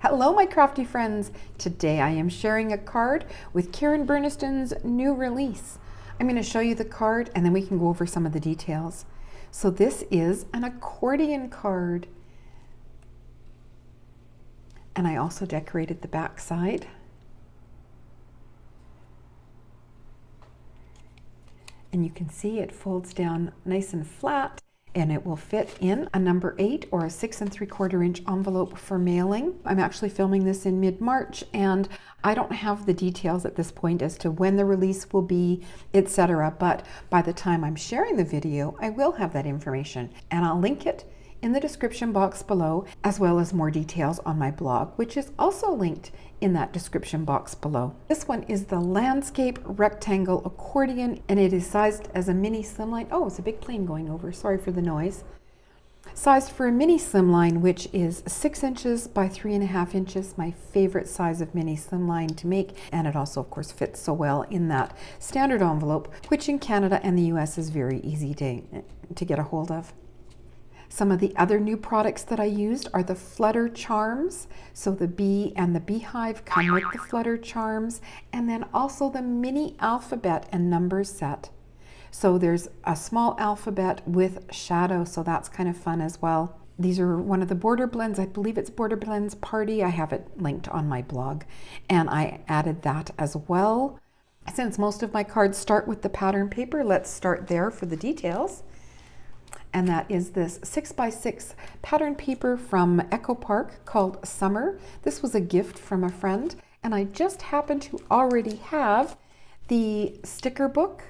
Hello my crafty friends! Today I am sharing a card with Karen Burniston's new release. I'm going to show you the card and then we can go over some of the details. So this is an accordion card. And I also decorated the back side. And you can see it folds down nice and flat. And it will fit in a number 8 or a 6 3/4 inch envelope for mailing. I'm actually filming this in mid-March and I don't have the details at this point as to when the release will be, etc. But by the time I'm sharing the video, I will have that information and I'll link it in the description box below, as well as more details on my blog, which is also linked in that description box below. This one is the Landscape Rectangle Accordion, and it is sized as a mini slimline. Oh, it's a big plane going over, sorry for the noise. Sized for a mini slimline, which is 6 inches by 3.5 inches, my favorite size of mini slimline to make. And it also, of course, fits so well in that standard envelope, which in Canada and the US is very easy to get a hold of. Some of the other new products that I used are the Flutter Charms. So the bee and the beehive come with the Flutter Charms, and then also the mini alphabet and numbers set. So there's a small alphabet with shadow, so that's kind of fun as well. These are one of the border blends. I believe it's Border Blends Party. I have it linked on my blog, and I added that as well. Since most of my cards start with the pattern paper, let's start there for the details. And that is this 6x6 pattern paper from Echo Park called Summer. This was a gift from a friend, and I just happen to already have the sticker book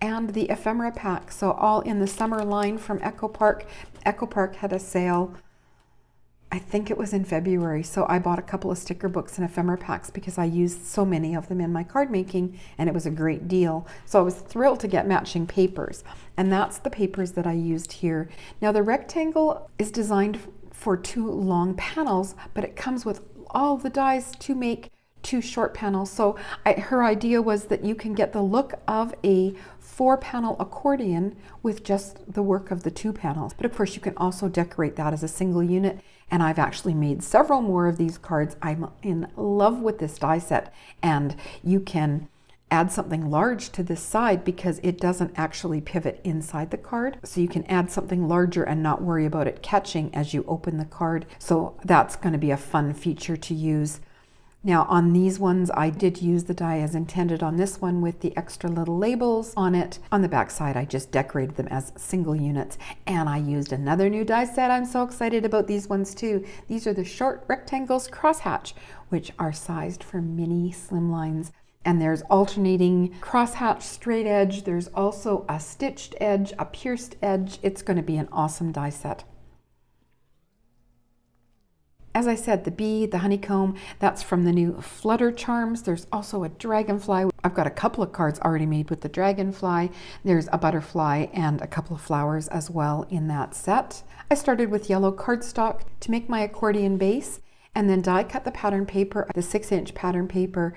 and the ephemera pack. So all in the summer line from Echo Park. Echo Park had a sale, I think it was in February, so I bought a couple of sticker books and ephemera packs because I used so many of them in my card making, and it was a great deal. So I was thrilled to get matching papers, and that's the papers that I used here. Now the rectangle is designed for 2 long panels, but it comes with all the dies to make 2 short panels. So her idea was that you can get the look of a 4-panel accordion with just the work of the 2 panels. But of course you can also decorate that as a single unit, and I've actually made several more of these cards. I'm in love with this die set, and you can add something large to this side because it doesn't actually pivot inside the card. So you can add something larger and not worry about it catching as you open the card. So that's going to be a fun feature to use. Now on these ones, I did use the die as intended on this one with the extra little labels on it. On the back side, I just decorated them as single units, and I used another new die set. I'm so excited about these ones too. These are the short rectangles crosshatch, which are sized for mini slimlines. And there's alternating crosshatch straight edge. There's also a stitched edge, a pierced edge. It's going to be an awesome die set. As I said, the bee, the honeycomb, that's from the new Flutter Charms. There's also a dragonfly. I've got a couple of cards already made with the dragonfly. There's a butterfly and a couple of flowers as well in that set. I started with yellow cardstock to make my accordion base, and then die cut the pattern paper, the 6-inch pattern paper,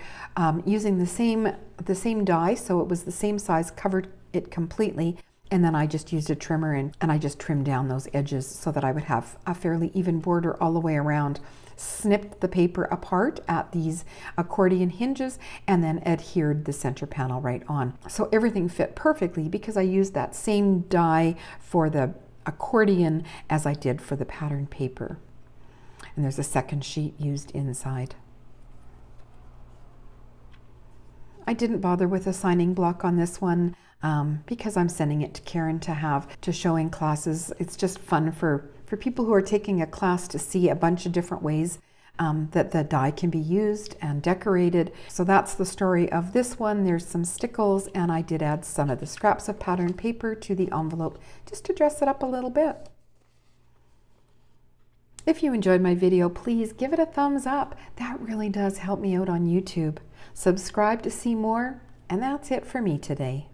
using the same die, so it was the same size, covered it completely. And then I just used a trimmer and I just trimmed down those edges so that I would have a fairly even border all the way around. Snipped the paper apart at these accordion hinges and then adhered the center panel right on. So everything fit perfectly because I used that same die for the accordion as I did for the pattern paper. And there's a second sheet used inside. I didn't bother with a signing block on this one because I'm sending it to Karen to show in classes. It's just fun for people who are taking a class to see a bunch of different ways that the die can be used and decorated. So that's the story of this one. There's some stickles, and I did add some of the scraps of pattern paper to the envelope just to dress it up a little bit. If you enjoyed my video, please give it a thumbs up. That really does help me out on YouTube. Subscribe to see more, and that's it for me today.